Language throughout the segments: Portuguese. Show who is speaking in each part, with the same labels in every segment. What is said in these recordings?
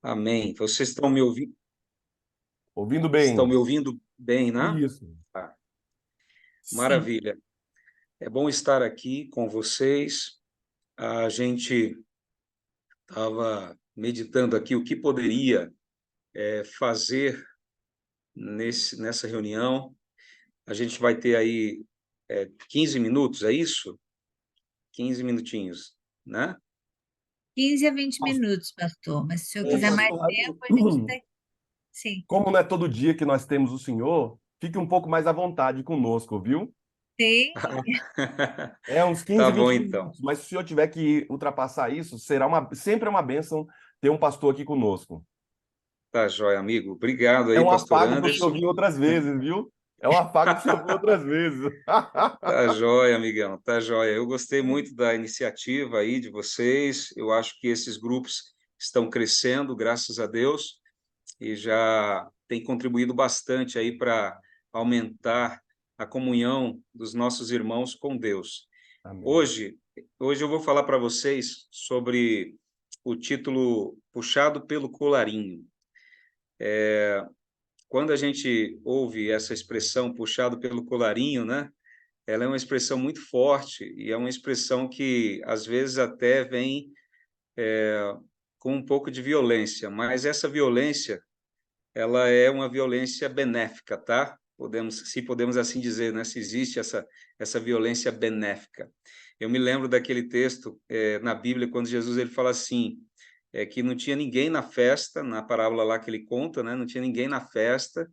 Speaker 1: Amém. Vocês estão me ouvindo?
Speaker 2: Ouvindo
Speaker 1: Estão
Speaker 2: bem.
Speaker 1: me ouvindo bem, né?
Speaker 2: Isso.
Speaker 1: Ah,
Speaker 3: Sim.
Speaker 1: maravilha. É bom estar aqui com vocês. A gente estava meditando aqui o que poderia fazer nessa reunião. A gente vai ter aí 15 minutos, é isso? 15 minutinhos, né?
Speaker 3: 15 a 20 minutos, pastor. Mas se o senhor
Speaker 2: Ô,
Speaker 3: quiser mais
Speaker 2: pastor,
Speaker 3: tempo, a gente tem. Sim.
Speaker 2: como não é todo dia que nós temos o senhor, fique um pouco mais à vontade conosco, viu?
Speaker 3: Sim.
Speaker 2: É uns
Speaker 1: Tá
Speaker 2: 15,
Speaker 1: bom,
Speaker 2: 20
Speaker 1: então.
Speaker 2: minutos, mas se o senhor tiver que ultrapassar isso, sempre é uma bênção ter um pastor aqui conosco.
Speaker 1: Tá joia, amigo. Obrigado
Speaker 2: É
Speaker 1: aí,
Speaker 2: um
Speaker 1: pastor
Speaker 2: afago para o senhor
Speaker 1: Anderson.
Speaker 2: vir outras vezes, viu? É um afago para o senhor vir outras vezes.
Speaker 1: Tá joia, amigão, tá joia. Eu gostei muito da iniciativa aí de vocês. Eu acho que esses grupos estão crescendo, graças a Deus, e já tem contribuído bastante aí para aumentar a comunhão dos nossos irmãos com Deus.
Speaker 2: Amém.
Speaker 1: Hoje, hoje eu vou falar para vocês sobre o título Puxado pelo Colarinho. Quando a gente ouve essa expressão puxado pelo colarinho, né? Ela é uma expressão muito forte e é uma expressão que às vezes até vem com um pouco de violência, mas essa violência, ela é uma violência benéfica, tá? Se podemos assim dizer, né? Se existe essa violência benéfica. Eu me lembro daquele texto na Bíblia quando Jesus ele fala assim, que não tinha ninguém na festa, na parábola lá que ele conta, né? Não tinha ninguém na festa,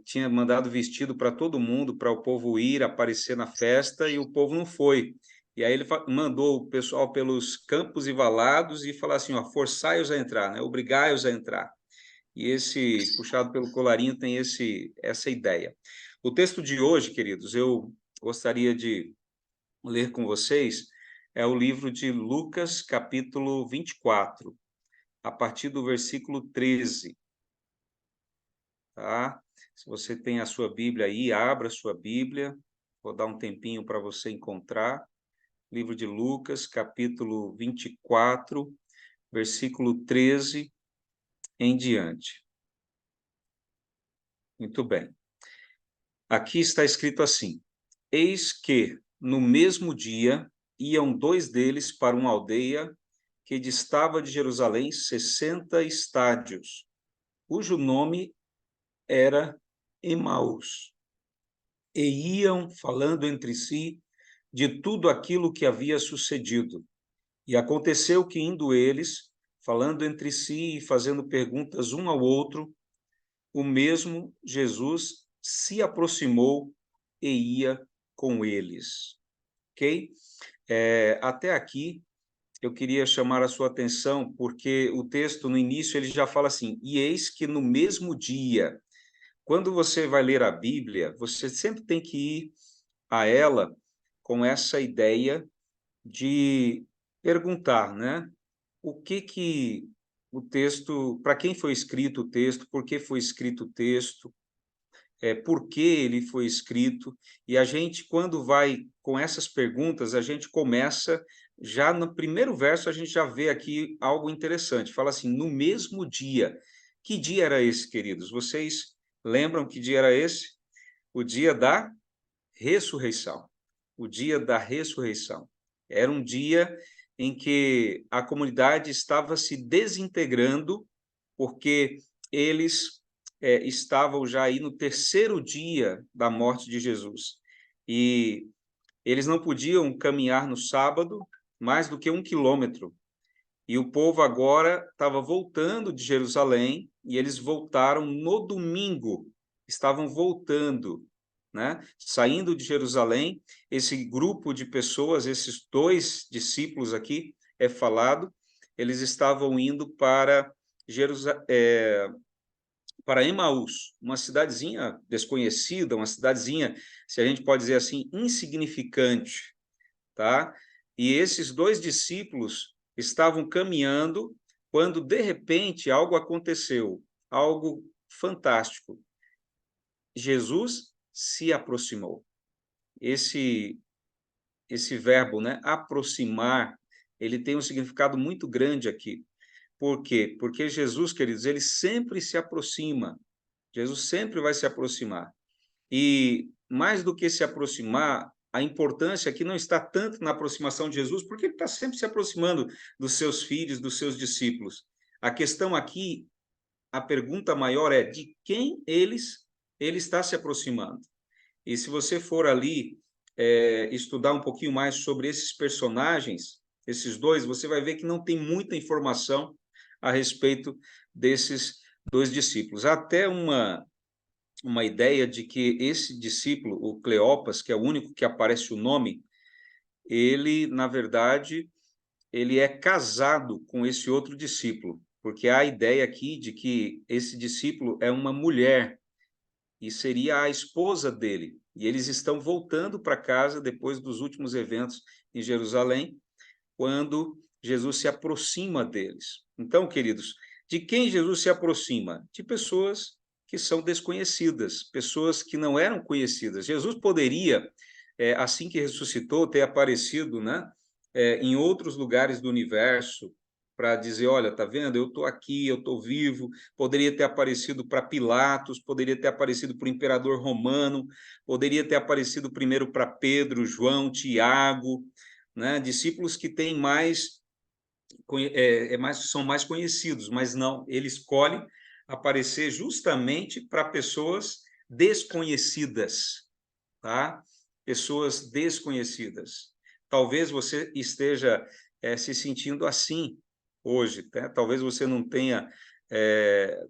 Speaker 1: tinha mandado vestido para todo mundo, para o povo ir, aparecer na festa, e o povo não foi. E aí ele mandou o pessoal pelos campos e valados e falar assim, ó, forçai-os a entrar, né? Obrigai-os a entrar. E esse, puxado pelo colarinho, tem essa ideia. O texto de hoje, queridos, eu gostaria de ler com vocês, é o livro de Lucas, capítulo 24, a partir do versículo 13, tá? Se você tem a sua Bíblia aí, abra a sua Bíblia. Vou dar um tempinho para você encontrar. Livro de Lucas, capítulo 24, versículo 13 em diante. Muito bem. Aqui está escrito assim: Eis que, no mesmo dia, iam dois deles para uma aldeia que distava de Jerusalém 60 estádios, cujo nome era Emaús. E iam falando entre si de tudo aquilo que havia sucedido. E aconteceu que, indo eles, falando entre si e fazendo perguntas um ao outro, o mesmo Jesus se aproximou e ia com eles. Ok? Até aqui, eu queria chamar a sua atenção, porque o texto, no início, ele já fala assim, e eis que no mesmo dia. Quando você vai ler a Bíblia, você sempre tem que ir a ela com essa ideia de perguntar, né? O que o texto, para quem foi escrito o texto, por que foi escrito o texto, por que ele foi escrito, e a gente, quando vai com essas perguntas, a gente começa, já no primeiro verso, a gente já vê aqui algo interessante, fala assim, no mesmo dia. Que dia era esse, queridos? Vocês lembram que dia era esse? O dia da ressurreição. O dia da ressurreição. Era um dia em que a comunidade estava se desintegrando, porque eles estavam já aí no terceiro dia da morte de Jesus. E eles não podiam caminhar no sábado mais do que 1 quilômetro. E o povo agora estava voltando de Jerusalém, e eles voltaram no domingo, estavam voltando, né? Saindo de Jerusalém, esse grupo de pessoas, esses dois discípulos aqui, é falado, eles estavam indo para para Emaús, uma cidadezinha desconhecida, uma cidadezinha, se a gente pode dizer assim, insignificante, tá? E esses dois discípulos estavam caminhando quando, de repente, algo aconteceu, algo fantástico. Jesus se aproximou. Esse esse verbo, né, aproximar, ele tem um significado muito grande aqui, Por quê? Porque Jesus, queridos, ele sempre se aproxima. Jesus sempre vai se aproximar. E mais do que se aproximar, a importância aqui não está tanto na aproximação de Jesus, porque ele está sempre se aproximando dos seus filhos, dos seus discípulos. A questão aqui, a pergunta maior é de quem ele está se aproximando. E se você for ali estudar um pouquinho mais sobre esses personagens, esses dois, você vai ver que não tem muita informação a respeito desses dois discípulos. Há até uma ideia de que esse discípulo, o Cleopas, que é o único que aparece o nome, ele, na verdade, ele é casado com esse outro discípulo, porque há a ideia aqui de que esse discípulo é uma mulher e seria a esposa dele. E eles estão voltando para casa depois dos últimos eventos em Jerusalém, quando Jesus se aproxima deles. Então, queridos, de quem Jesus se aproxima? De pessoas que são desconhecidas, pessoas que não eram conhecidas. Jesus poderia, assim que ressuscitou, ter aparecido, né, em outros lugares do universo, para dizer, olha, tá vendo? Eu estou aqui, eu estou vivo. Poderia ter aparecido para Pilatos, poderia ter aparecido para o imperador romano, poderia ter aparecido primeiro para Pedro, João, Tiago, né? Discípulos que têm são mais conhecidos, mas não, ele escolhe aparecer justamente para pessoas desconhecidas, tá? Pessoas desconhecidas. Talvez você esteja se sentindo assim hoje, tá? Talvez você não tenha,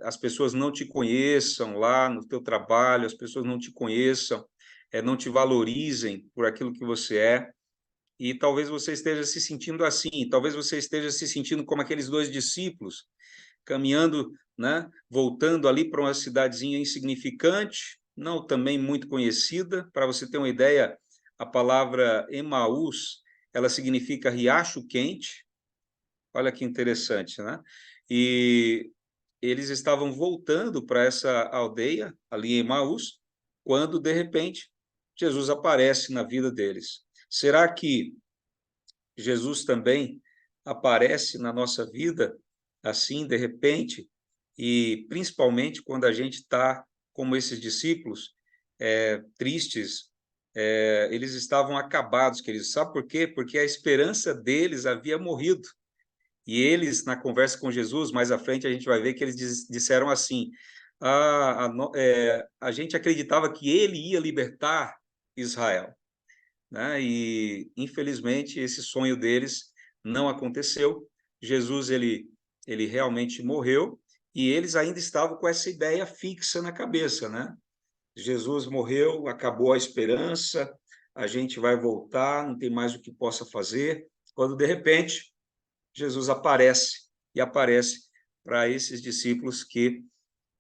Speaker 1: as pessoas não te conheçam lá no teu trabalho, as pessoas não te conheçam, não te valorizem por aquilo que você é, e talvez você esteja se sentindo assim, talvez você esteja se sentindo como aqueles dois discípulos, caminhando, né, voltando ali para uma cidadezinha insignificante, não também muito conhecida. Para você ter uma ideia, a palavra Emaús, ela significa riacho quente. Olha que interessante, né? E eles estavam voltando para essa aldeia, ali em Emaús, quando, de repente, Jesus aparece na vida deles. Será que Jesus também aparece na nossa vida assim, de repente, e principalmente quando a gente está, como esses discípulos, tristes, eles estavam acabados, queridos. Sabe por quê? Porque a esperança deles havia morrido. E eles, na conversa com Jesus, mais à frente, a gente vai ver que eles disseram assim, a gente acreditava que ele ia libertar Israel, né? E infelizmente esse sonho deles não aconteceu. Jesus ele realmente morreu e eles ainda estavam com essa ideia fixa na cabeça, né? Jesus morreu, acabou a esperança, a gente vai voltar, não tem mais o que possa fazer. Quando de repente Jesus aparece e aparece para esses discípulos que,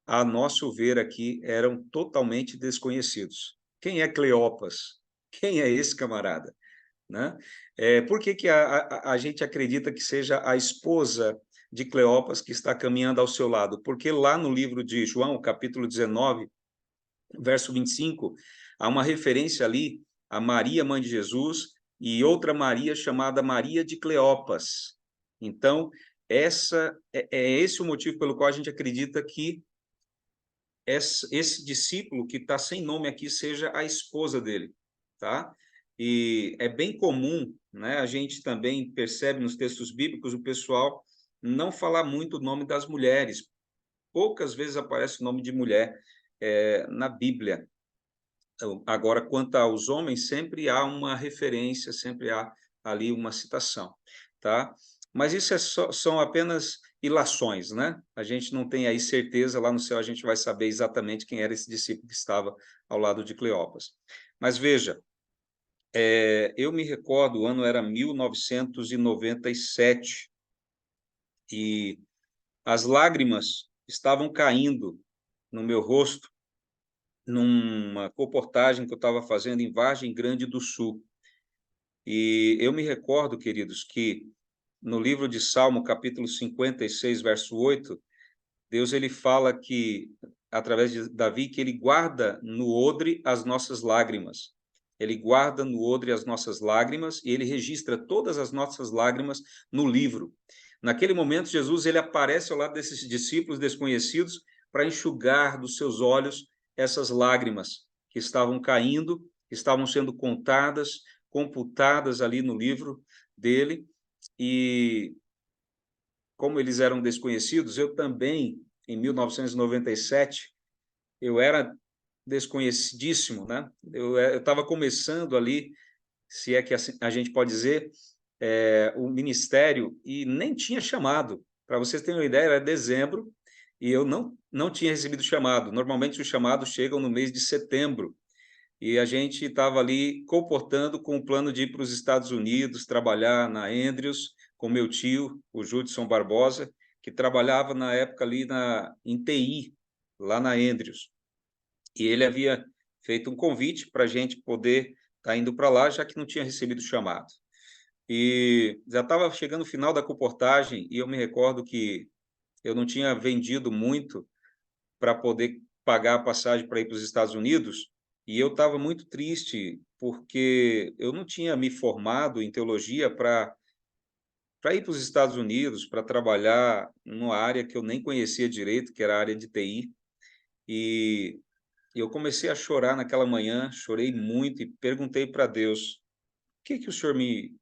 Speaker 1: a nosso ver aqui, eram totalmente desconhecidos. Quem é Cleopas? Quem é esse camarada? Né? Por que a gente acredita que seja a esposa de Cleopas que está caminhando ao seu lado? Porque lá no livro de João, capítulo 19, verso 25, há uma referência ali a Maria, mãe de Jesus, e outra Maria chamada Maria de Cleopas. Então, esse o motivo pelo qual a gente acredita que esse discípulo que está sem nome aqui seja a esposa dele, tá? E é bem comum, né? A gente também percebe nos textos bíblicos o pessoal não falar muito o nome das mulheres. Poucas vezes aparece o nome de mulher na Bíblia. Agora, quanto aos homens, sempre há uma referência, sempre há ali uma citação, tá? Mas isso são apenas ilações, né? A gente não tem aí certeza, lá no céu a gente vai saber exatamente quem era esse discípulo que estava ao lado de Cleopas. Mas veja, eu me recordo, o ano era 1997, e as lágrimas estavam caindo no meu rosto, numa reportagem que eu estava fazendo em Vargem Grande do Sul. E eu me recordo, queridos, que no livro de Salmo, capítulo 56, verso 8, Deus ele fala que, através de Davi, que ele guarda no odre as nossas lágrimas. Ele guarda no odre as nossas lágrimas e ele registra todas as nossas lágrimas no livro. Naquele momento, Jesus ele aparece ao lado desses discípulos desconhecidos para enxugar dos seus olhos essas lágrimas que estavam caindo, que estavam sendo contadas, computadas ali no livro dele. E como eles eram desconhecidos, eu também, em 1997, eu era desconhecidíssimo, né? Eu estava começando ali, se é que a gente pode dizer, o ministério, e nem tinha chamado. Para vocês terem uma ideia, era dezembro, e eu não tinha recebido chamado. Normalmente os chamados chegam no mês de setembro, e a gente estava ali comportando com o plano de ir para os Estados Unidos, trabalhar na Andrews, com meu tio, o Judson Barbosa, que trabalhava na época ali em TI, lá na Andrews. E ele havia feito um convite para a gente poder estar indo para lá, já que não tinha recebido o chamado. E já estava chegando o final da comportagem, e eu me recordo que eu não tinha vendido muito para poder pagar a passagem para ir para os Estados Unidos, e eu estava muito triste, porque eu não tinha me formado em teologia para ir para os Estados Unidos, para trabalhar numa área que eu nem conhecia direito, que era a área de TI. E eu comecei a chorar naquela manhã, chorei muito e perguntei para Deus: por que o Senhor me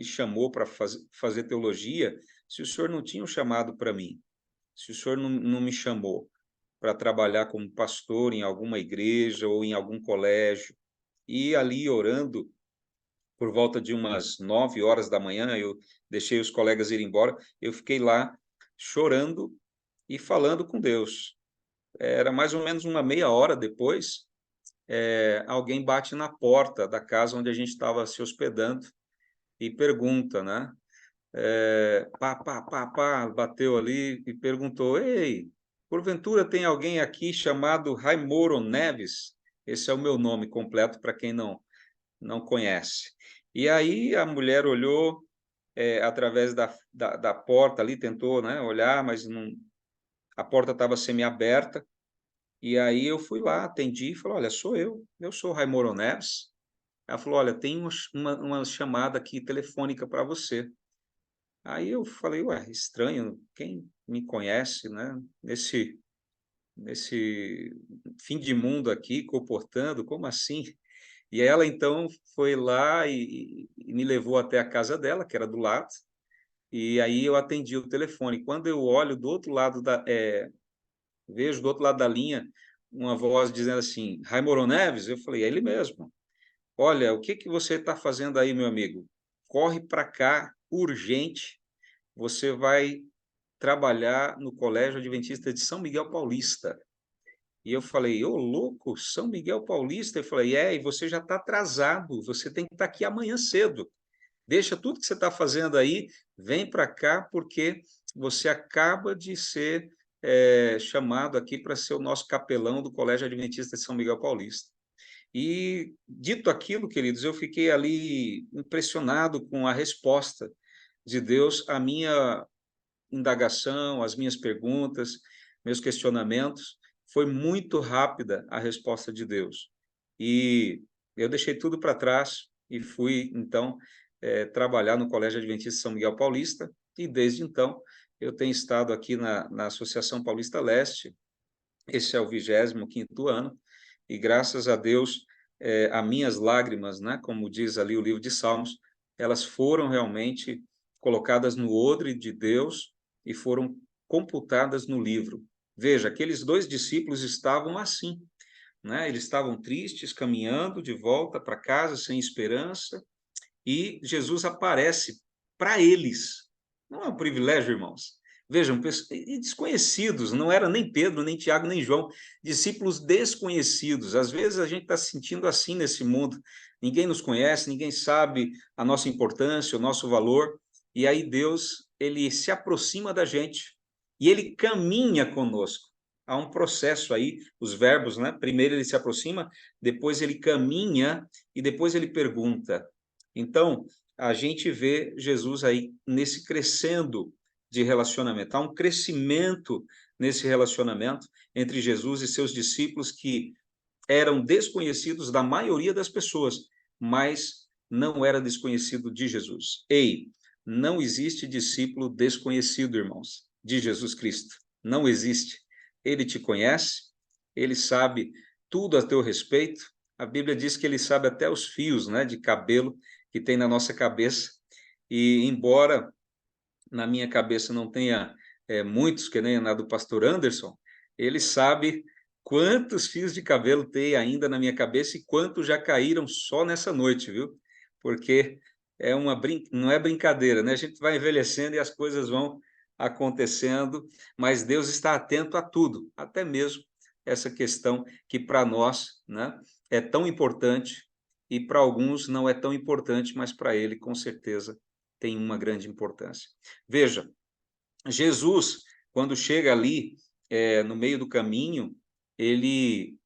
Speaker 1: chamou para fazer teologia, se o Senhor não tinha um chamado para mim? Se o Senhor não me chamou para trabalhar como pastor em alguma igreja ou em algum colégio? E ali orando, por volta de umas 9 horas da manhã, eu deixei os colegas ir embora, eu fiquei lá chorando e falando com Deus. Era mais ou menos uma meia hora depois, alguém bate na porta da casa onde a gente estava se hospedando e pergunta, né? Bateu ali e perguntou: ei, porventura tem alguém aqui chamado Raimoro Neves? Esse é o meu nome completo para quem não conhece. E aí a mulher olhou através da porta ali, tentou, né, olhar, mas não, a porta estava semi-aberta. E aí eu fui lá, atendi e falei: olha, sou eu sou Raimoro Neves. Ela falou: olha, tem uma chamada aqui telefônica para você. Aí eu falei: ué, estranho, quem me conhece, né? Nesse fim de mundo aqui, comportando, como assim? E ela então foi lá e me levou até a casa dela, que era do lado, e aí eu atendi o telefone. Quando eu olho do outro lado vejo do outro lado da linha uma voz dizendo assim: Raimoro Neves? Eu falei: é ele mesmo. Olha, o que que você está fazendo aí, meu amigo? Corre para cá, urgente. Você vai trabalhar no Colégio Adventista de São Miguel Paulista. E eu falei: ô louco, São Miguel Paulista? Eu falei: e você já está atrasado, você tem que estar aqui amanhã cedo. Deixa tudo que você está fazendo aí, vem para cá, porque você acaba de ser chamado aqui para ser o nosso capelão do Colégio Adventista de São Miguel Paulista. E, dito aquilo, queridos, eu fiquei ali impressionado com a resposta de Deus à minha indagação, às minhas perguntas, meus questionamentos. Foi muito rápida a resposta de Deus. E eu deixei tudo para trás e fui, então, trabalhar no Colégio Adventista São Miguel Paulista, e desde então eu tenho estado aqui na Associação Paulista Leste. Esse é o 25º ano, e graças a Deus, as minhas lágrimas, né, como diz ali o livro de Salmos, elas foram realmente colocadas no odre de Deus e foram computadas no livro. Veja, aqueles 2 discípulos estavam assim, né? Eles estavam tristes, caminhando de volta para casa, sem esperança, e Jesus aparece para eles. Não é um privilégio, irmãos? Vejam, desconhecidos, não era nem Pedro, nem Tiago, nem João, discípulos desconhecidos. Às vezes a gente está se sentindo assim nesse mundo, ninguém nos conhece, ninguém sabe a nossa importância, o nosso valor, e aí Deus, ele se aproxima da gente, e ele caminha conosco. Há um processo aí, os verbos, né? Primeiro ele se aproxima, depois ele caminha, e depois ele pergunta. Então, a gente vê Jesus aí nesse crescendo de relacionamento. Há um crescimento nesse relacionamento entre Jesus e seus discípulos que eram desconhecidos da maioria das pessoas, mas não era desconhecido de Jesus. Ei, Não existe discípulo desconhecido, irmãos, de Jesus Cristo. Não existe. Ele te conhece, ele sabe tudo a teu respeito. A Bíblia diz que ele sabe até os fios, né, de cabelo que tem na nossa cabeça. E embora na minha cabeça não tenha muitos, que nem na do pastor Anderson, ele sabe quantos fios de cabelo tem ainda na minha cabeça e quantos já caíram só nessa noite, viu? Porque não é brincadeira, né? A gente vai envelhecendo e as coisas vão acontecendo, mas Deus está atento a tudo, até mesmo essa questão que para nós, né, é tão importante e para alguns não é tão importante, mas para ele, com certeza, tem uma grande importância. Veja, Jesus, quando chega ali no meio do caminho, ele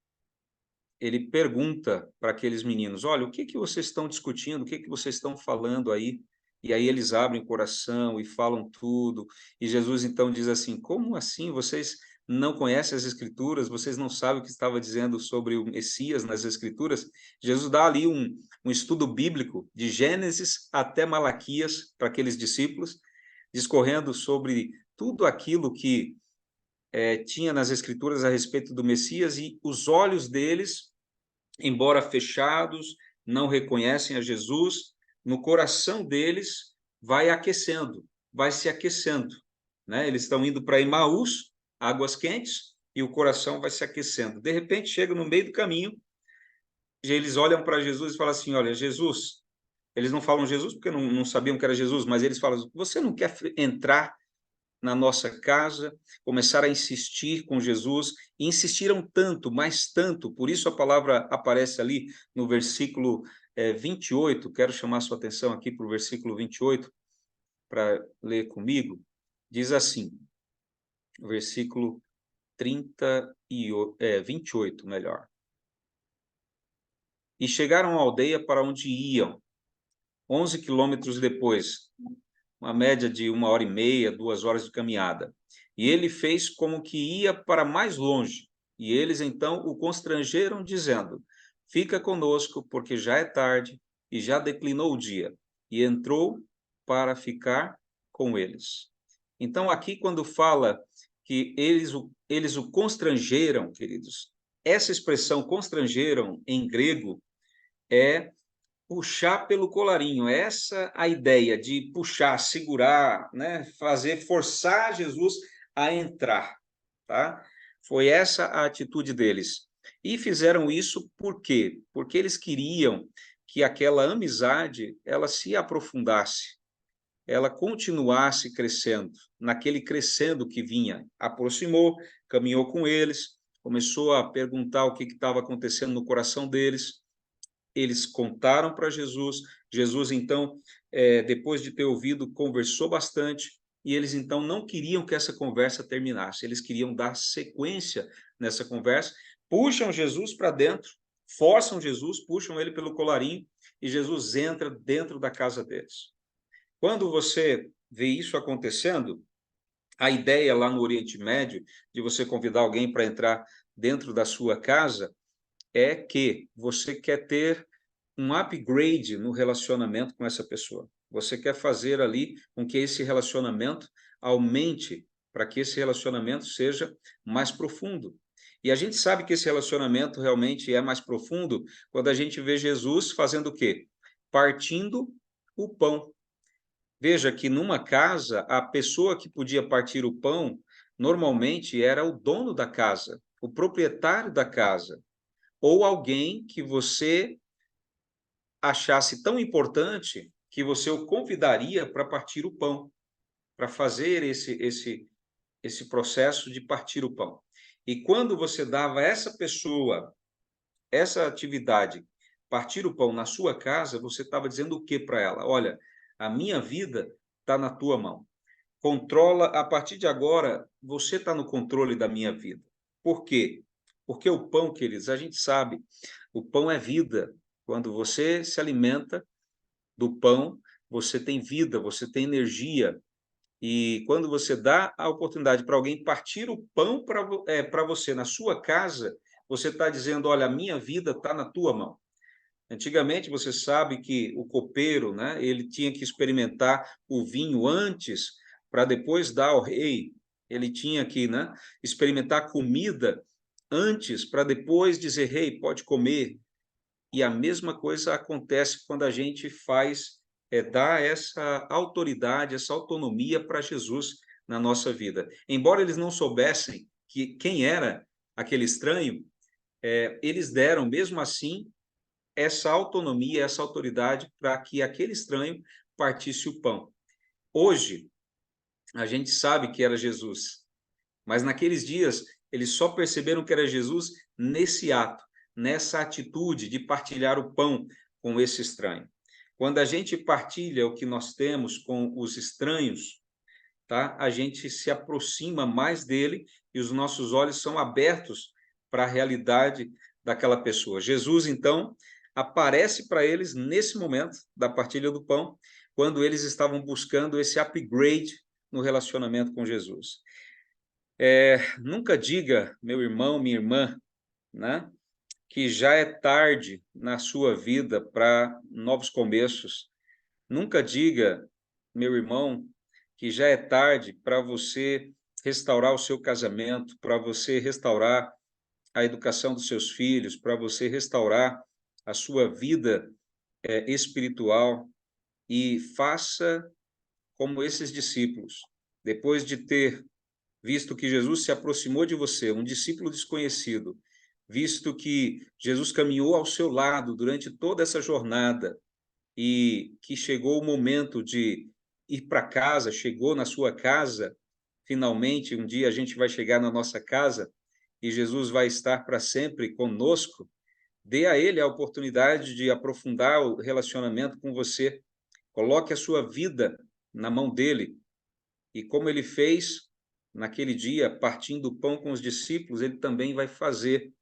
Speaker 1: pergunta para aqueles meninos, olha, o que que vocês estão discutindo, o que que vocês estão falando aí? E aí eles abrem o coração e falam tudo, e Jesus então diz assim, como assim, vocês não conhecem as Escrituras, vocês não sabem o que estava dizendo sobre o Messias nas Escrituras? Jesus dá ali um estudo bíblico, de Gênesis até Malaquias, para aqueles discípulos, discorrendo sobre tudo aquilo que tinha nas Escrituras a respeito do Messias, e os olhos deles, embora fechados, não reconhecem a Jesus, no coração deles vai aquecendo, vai se aquecendo, né? Eles estão indo para Emaús, águas quentes, e o coração vai se aquecendo. De repente, chega no meio do caminho, e eles olham para Jesus e falam assim, olha, Jesus, eles não falam Jesus porque não sabiam que era Jesus, mas eles falam, você não quer entrar na nossa casa, começaram a insistir com Jesus, e insistiram tanto, mais tanto, por isso a palavra aparece ali no versículo 28, quero chamar sua atenção aqui para o versículo 28, para ler comigo, diz assim, versículo 28, melhor. E chegaram à aldeia para onde iam, 11 quilômetros depois, uma média de 1h30, 2 horas de caminhada. E ele fez como que ia para mais longe. E eles então o constrangeram, dizendo, fica conosco, porque já é tarde e já declinou o dia. E entrou para ficar com eles. Então, aqui, quando fala que eles o constrangeram, queridos, essa expressão constrangeram, em grego, é puxar pelo colarinho, essa a ideia de puxar, segurar, né, forçar Jesus a entrar, tá? Foi essa a atitude deles. E fizeram isso por quê? Porque eles queriam que aquela amizade, ela se aprofundasse, ela continuasse crescendo, naquele crescendo que vinha, aproximou, caminhou com eles, começou a perguntar o que estava acontecendo no coração deles, eles contaram para Jesus, Jesus então, depois de ter ouvido, conversou bastante, e eles então não queriam que essa conversa terminasse, eles queriam dar sequência nessa conversa, puxam Jesus para dentro, forçam Jesus, puxam ele pelo colarinho, e Jesus entra dentro da casa deles. Quando você vê isso acontecendo, a ideia lá no Oriente Médio, de você convidar alguém para entrar dentro da sua casa, é que você quer ter um upgrade no relacionamento com essa pessoa. Você quer fazer ali com que esse relacionamento aumente, para que esse relacionamento seja mais profundo. E a gente sabe que esse relacionamento realmente é mais profundo quando a gente vê Jesus fazendo o quê? Partindo o pão. Veja que numa casa, a pessoa que podia partir o pão, normalmente era o dono da casa, o proprietário da casa, ou alguém que você achasse tão importante que você o convidaria para partir o pão, para fazer esse processo de partir o pão. E quando você dava a essa pessoa essa atividade, partir o pão na sua casa, você estava dizendo o que para ela? Olha, a minha vida está na tua mão. Controla, a partir de agora, você está no controle da minha vida. Por quê? Porque o pão, queridos, a gente sabe, o pão é vida. Quando você se alimenta do pão, você tem vida, você tem energia. E quando você dá a oportunidade para alguém partir o pão para você na sua casa, você está dizendo, olha, a minha vida está na tua mão. Antigamente, você sabe que o copeiro, né, ele tinha que experimentar o vinho antes, para depois dar ao rei. Ele tinha que, né, experimentar a comida antes, para depois dizer, rei, pode comer. E a mesma coisa acontece quando a gente faz, dá essa autoridade, essa autonomia para Jesus na nossa vida. Embora eles não soubessem quem era aquele estranho, eles deram, mesmo assim, essa autonomia, essa autoridade para que aquele estranho partisse o pão. Hoje, a gente sabe que era Jesus, mas naqueles dias eles só perceberam que era Jesus nesse ato, nessa atitude de partilhar o pão com esse estranho. Quando a gente partilha o que nós temos com os estranhos, tá? A gente se aproxima mais dele e os nossos olhos são abertos para a realidade daquela pessoa. Jesus, então, aparece para eles nesse momento da partilha do pão, quando eles estavam buscando esse upgrade no relacionamento com Jesus. Nunca diga, meu irmão, minha irmã, né, que já é tarde na sua vida para novos começos. Nunca diga, meu irmão, que já é tarde para você restaurar o seu casamento, para você restaurar a educação dos seus filhos, para você restaurar a sua vida espiritual, e faça como esses discípulos. Depois de ter visto que Jesus se aproximou de você, um discípulo desconhecido, visto que Jesus caminhou ao seu lado durante toda essa jornada, e que chegou o momento de ir para casa, chegou na sua casa, finalmente um dia a gente vai chegar na nossa casa e Jesus vai estar para sempre conosco. Dê a ele a oportunidade de aprofundar o relacionamento com você. Coloque a sua vida na mão dele. E como ele fez naquele dia, partindo o pão com os discípulos, ele também vai fazer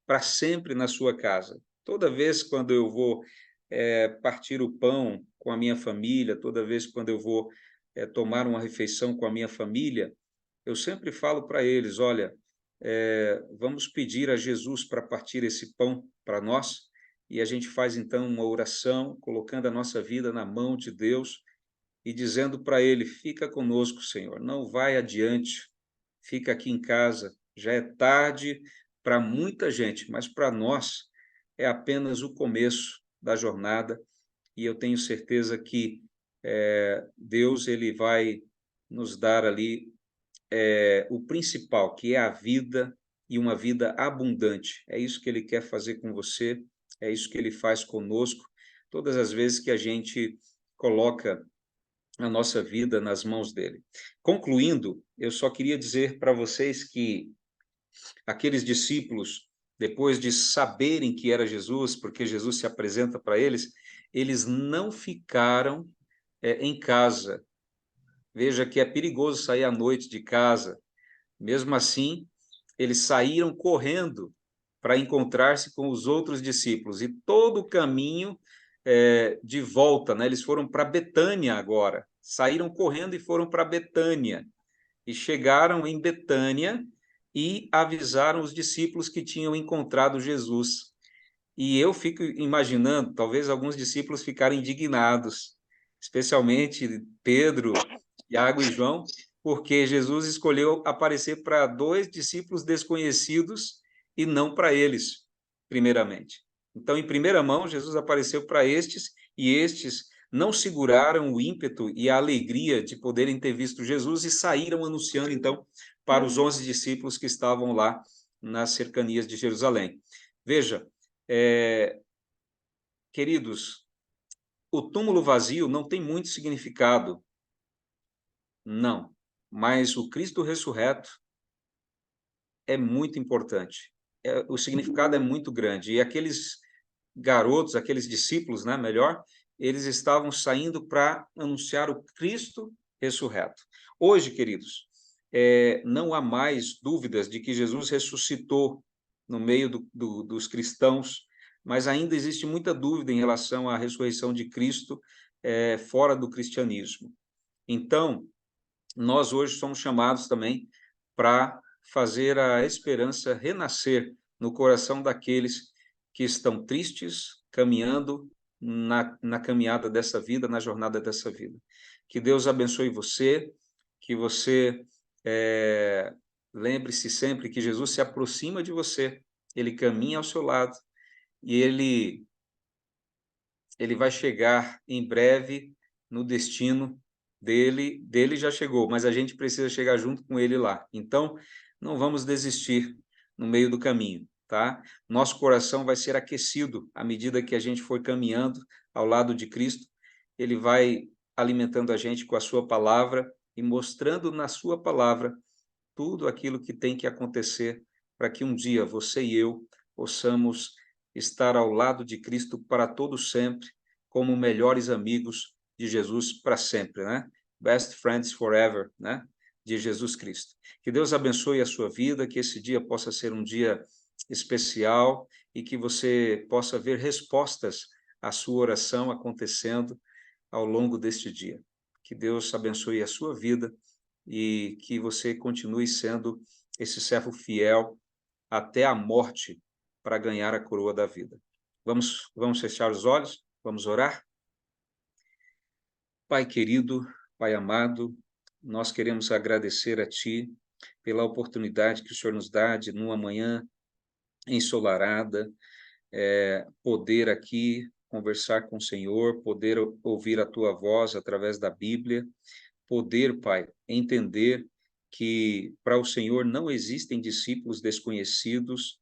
Speaker 1: para sempre na sua casa. Toda vez quando eu vou partir o pão com a minha família, toda vez quando eu vou tomar uma refeição com a minha família, eu sempre falo para eles, olha, vamos pedir a Jesus para partir esse pão para nós, e a gente faz então uma oração, colocando a nossa vida na mão de Deus e dizendo para ele, fica conosco, Senhor, não vai adiante, fica aqui em casa, já é tarde para muita gente, mas para nós é apenas o começo da jornada, e eu tenho certeza que Deus ele vai nos dar ali o principal, que é a vida, e uma vida abundante. É isso que ele quer fazer com você, é isso que ele faz conosco, todas as vezes que a gente coloca a nossa vida nas mãos dele. Concluindo, eu só queria dizer para vocês que aqueles discípulos, depois de saberem que era Jesus, porque Jesus se apresenta para eles, eles não ficaram em casa. Veja que é perigoso sair à noite de casa. Mesmo assim, eles saíram correndo para encontrar-se com os outros discípulos. E todo o caminho de volta, né? Eles foram para Betânia agora. Saíram correndo e foram para Betânia. E chegaram em Betânia e avisaram os discípulos que tinham encontrado Jesus. E eu fico imaginando, talvez alguns discípulos ficarem indignados, especialmente Pedro, Tiago e João, porque Jesus escolheu aparecer para dois discípulos desconhecidos e não para eles, primeiramente. Então, em primeira mão, Jesus apareceu para estes, e estes não seguraram o ímpeto e a alegria de poderem ter visto Jesus e saíram anunciando, então, para os 11 discípulos que estavam lá nas cercanias de Jerusalém. Veja, queridos, o túmulo vazio não tem muito significado, não, mas o Cristo ressurreto é muito importante. O significado é muito grande. E aqueles garotos, aqueles discípulos, né, melhor, eles estavam saindo para anunciar o Cristo ressurreto. Hoje, queridos, não há mais dúvidas de que Jesus ressuscitou no meio dos cristãos, mas ainda existe muita dúvida em relação à ressurreição de Cristo fora do cristianismo. Então, nós hoje somos chamados também para fazer a esperança renascer no coração daqueles que estão tristes, caminhando na caminhada dessa vida, na jornada dessa vida. Que Deus abençoe você, que você lembre-se sempre que Jesus se aproxima de você, ele caminha ao seu lado e ele vai chegar em breve no destino dele já chegou, mas a gente precisa chegar junto com ele lá. Então, não vamos desistir no meio do caminho, tá? Nosso coração vai ser aquecido à medida que a gente for caminhando ao lado de Cristo. Ele vai alimentando a gente com a sua palavra e mostrando na sua palavra tudo aquilo que tem que acontecer para que um dia você e eu possamos estar ao lado de Cristo para todo sempre, como melhores amigos de Jesus para sempre, né? Best friends forever, né? De Jesus Cristo. Que Deus abençoe a sua vida, que esse dia possa ser um dia especial e que você possa ver respostas à sua oração acontecendo ao longo deste dia. Que Deus abençoe a sua vida e que você continue sendo esse servo fiel até a morte para ganhar a coroa da vida. Vamos fechar os olhos? Vamos orar? Pai querido, Pai amado, nós queremos agradecer a Ti pela oportunidade que o Senhor nos dá de, numa manhã ensolarada, poder aqui conversar com o Senhor, poder ouvir a Tua voz através da Bíblia, poder, Pai, entender que para o Senhor não existem discípulos desconhecidos,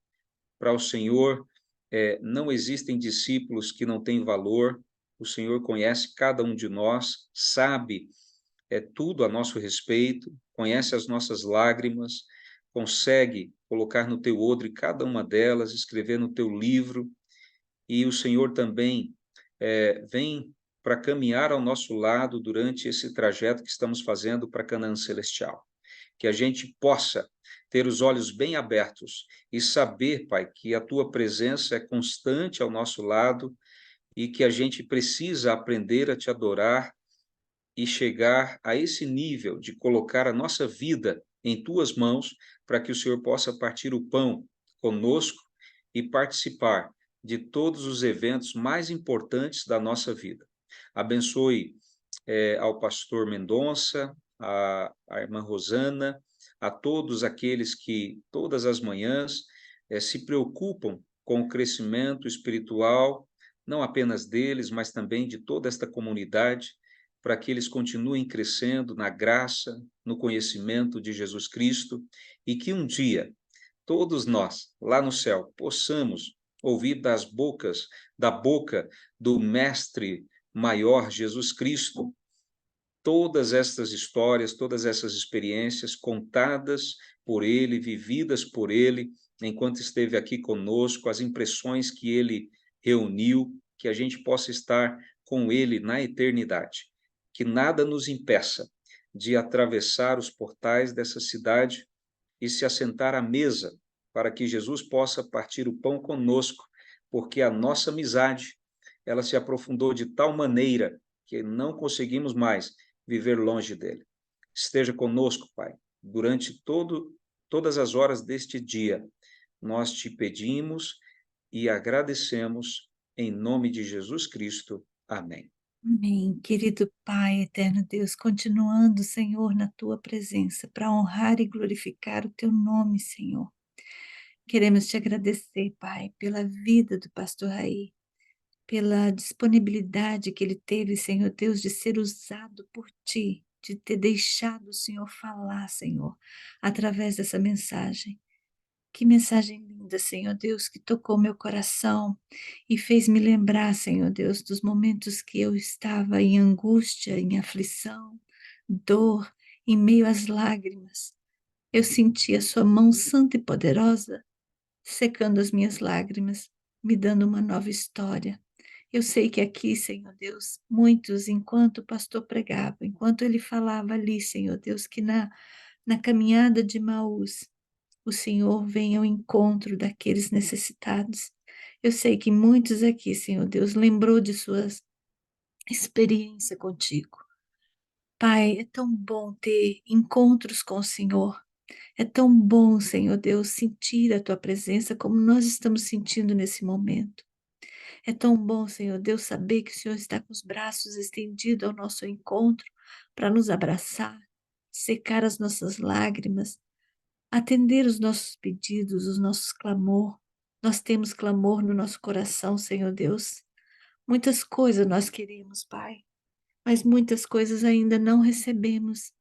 Speaker 1: para o Senhor não existem discípulos que não têm valor, o Senhor conhece cada um de nós, sabe tudo a nosso respeito, conhece as nossas lágrimas, consegue colocar no teu odre cada uma delas, escrever no teu livro, e o Senhor também vem para caminhar ao nosso lado durante esse trajeto que estamos fazendo para Canaã Celestial. Que a gente possa ter os olhos bem abertos e saber, Pai, que a Tua presença é constante ao nosso lado e que a gente precisa aprender a Te adorar e chegar a esse nível de colocar a nossa vida em Tuas mãos para que o Senhor possa partir o pão conosco e participar de todos os eventos mais importantes da nossa vida. Abençoe ao pastor Mendonça, a irmã Rosana, a todos aqueles que todas as manhãs se preocupam com o crescimento espiritual, não apenas deles, mas também de toda esta comunidade, para que eles continuem crescendo na graça, no conhecimento de Jesus Cristo e que um dia todos nós, lá no céu, possamos ouvir da boca do Mestre maior, Jesus Cristo, todas estas histórias, todas essas experiências contadas por ele, vividas por ele, enquanto esteve aqui conosco, as impressões que ele reuniu, que a gente possa estar com ele na eternidade. Que nada nos impeça de atravessar os portais dessa cidade e se assentar à mesa para que Jesus possa partir o pão conosco, porque a nossa amizade, ela se aprofundou de tal maneira que não conseguimos mais viver longe dele. Esteja conosco, Pai, durante todas as horas deste dia. Nós te pedimos e agradecemos em nome de Jesus Cristo. Amém.
Speaker 3: Amém. Querido Pai, eterno Deus, continuando, Senhor, na tua presença, para honrar e glorificar o teu nome, Senhor. Queremos te agradecer, Pai, pela vida do pastor Raí, pela disponibilidade que ele teve, Senhor Deus, de ser usado por ti, de ter deixado o Senhor falar, Senhor, através dessa mensagem. Que mensagem linda, Senhor Deus, que tocou meu coração e fez me lembrar, Senhor Deus, dos momentos que eu estava em angústia, em aflição, dor, em meio às lágrimas. Eu senti a sua mão santa e poderosa secando as minhas lágrimas, me dando uma nova história. Eu sei que aqui, Senhor Deus, muitos, enquanto o pastor pregava, enquanto ele falava ali, Senhor Deus, que na caminhada de Maús, o Senhor vem ao encontro daqueles necessitados. Eu sei que muitos aqui, Senhor Deus, lembrou de suas experiências contigo. Pai, é tão bom ter encontros com o Senhor. É tão bom, Senhor Deus, sentir a tua presença como nós estamos sentindo nesse momento. É tão bom, Senhor Deus, saber que o Senhor está com os braços estendidos ao nosso encontro para nos abraçar, secar as nossas lágrimas, atender os nossos pedidos, os nossos clamor. Nós temos clamor no nosso coração, Senhor Deus. Muitas coisas nós queremos, Pai, mas muitas coisas ainda não recebemos.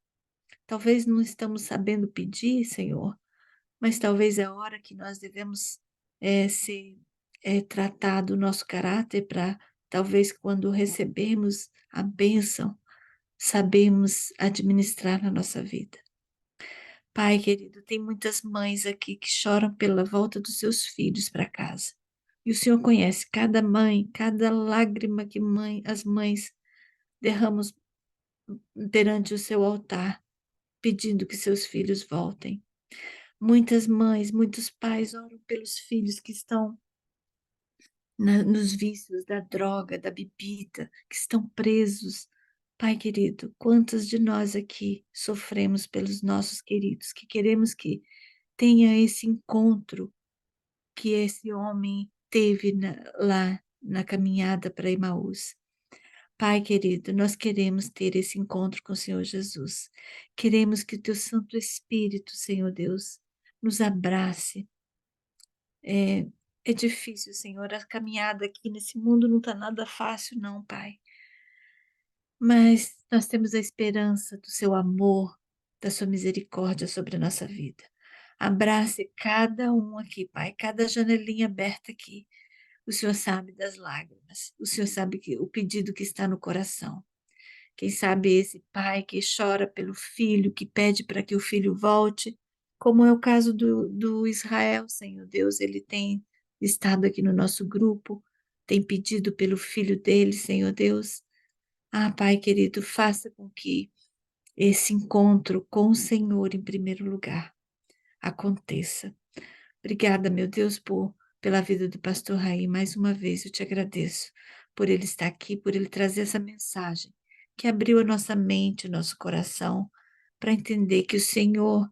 Speaker 3: Talvez não estamos sabendo pedir, Senhor, mas talvez é a hora que nós devemos ser tratado o nosso caráter para, talvez, quando recebemos a bênção, sabemos administrar na nossa vida. Pai querido, tem muitas mães aqui que choram pela volta dos seus filhos para casa. E o Senhor conhece cada mãe, cada lágrima que as mães derramam perante o seu altar, pedindo que seus filhos voltem. Muitas mães, muitos pais oram pelos filhos que estão nos vícios da droga, da bebida, que estão presos. Pai querido, quantas de nós aqui sofremos pelos nossos queridos, que queremos que tenha esse encontro que esse homem teve lá na caminhada para Emaús. Pai querido, nós queremos ter esse encontro com o Senhor Jesus. Queremos que o teu Santo Espírito, Senhor Deus, nos abrace. É difícil, Senhor, a caminhada aqui nesse mundo não está nada fácil, não, Pai. Mas nós temos a esperança do seu amor, da sua misericórdia sobre a nossa vida. Abrace cada um aqui, Pai, cada janelinha aberta aqui. O Senhor sabe das lágrimas, o Senhor sabe o pedido que está no coração. Quem sabe esse pai que chora pelo filho, que pede para que o filho volte, como é o caso do Israel, Senhor Deus, ele tem estado aqui no nosso grupo, tem pedido pelo filho dele, Senhor Deus. Ah, Pai querido, faça com que esse encontro com o Senhor, em primeiro lugar, aconteça. Obrigada, meu Deus, pela vida do pastor Raí. Mais uma vez eu te agradeço por ele estar aqui, por ele trazer essa mensagem que abriu a nossa mente, o nosso coração, para entender que o Senhor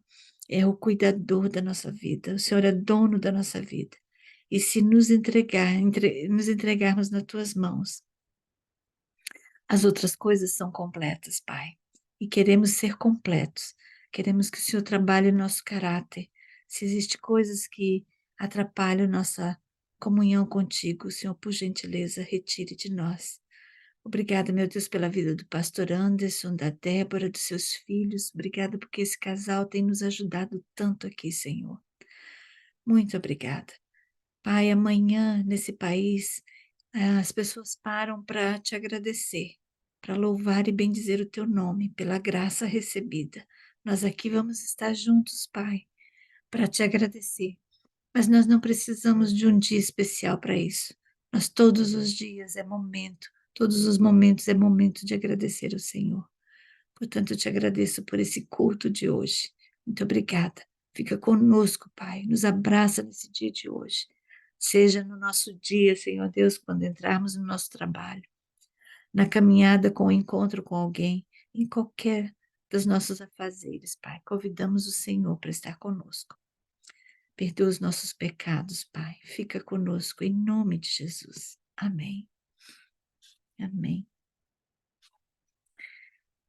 Speaker 3: é o cuidador da nossa vida, o Senhor é dono da nossa vida. E se nos entregarmos nas tuas mãos, as outras coisas são completas, Pai. E queremos ser completos. Queremos que o Senhor trabalhe o nosso caráter. Se existem coisas que atrapalham nossa comunhão contigo, Senhor, por gentileza, retire de nós. Obrigada, meu Deus, pela vida do pastor Anderson, da Débora, dos seus filhos. Obrigada porque esse casal tem nos ajudado tanto aqui, Senhor. Muito obrigada. Pai, amanhã nesse país as pessoas param para te agradecer, para louvar e bendizer o teu nome pela graça recebida. Nós aqui vamos estar juntos, Pai, para te agradecer. Mas nós não precisamos de um dia especial para isso. Nós todos os dias é momento, todos os momentos é momento de agradecer ao Senhor. Portanto, eu te agradeço por esse culto de hoje. Muito obrigada. Fica conosco, Pai. Nos abraça nesse dia de hoje. Seja no nosso dia, Senhor Deus, quando entrarmos no nosso trabalho, na caminhada com o encontro com alguém, em qualquer dos nossos afazeres, Pai. Convidamos o Senhor para estar conosco. Perdoa os nossos pecados, Pai. Fica conosco em nome de Jesus. Amém. Amém.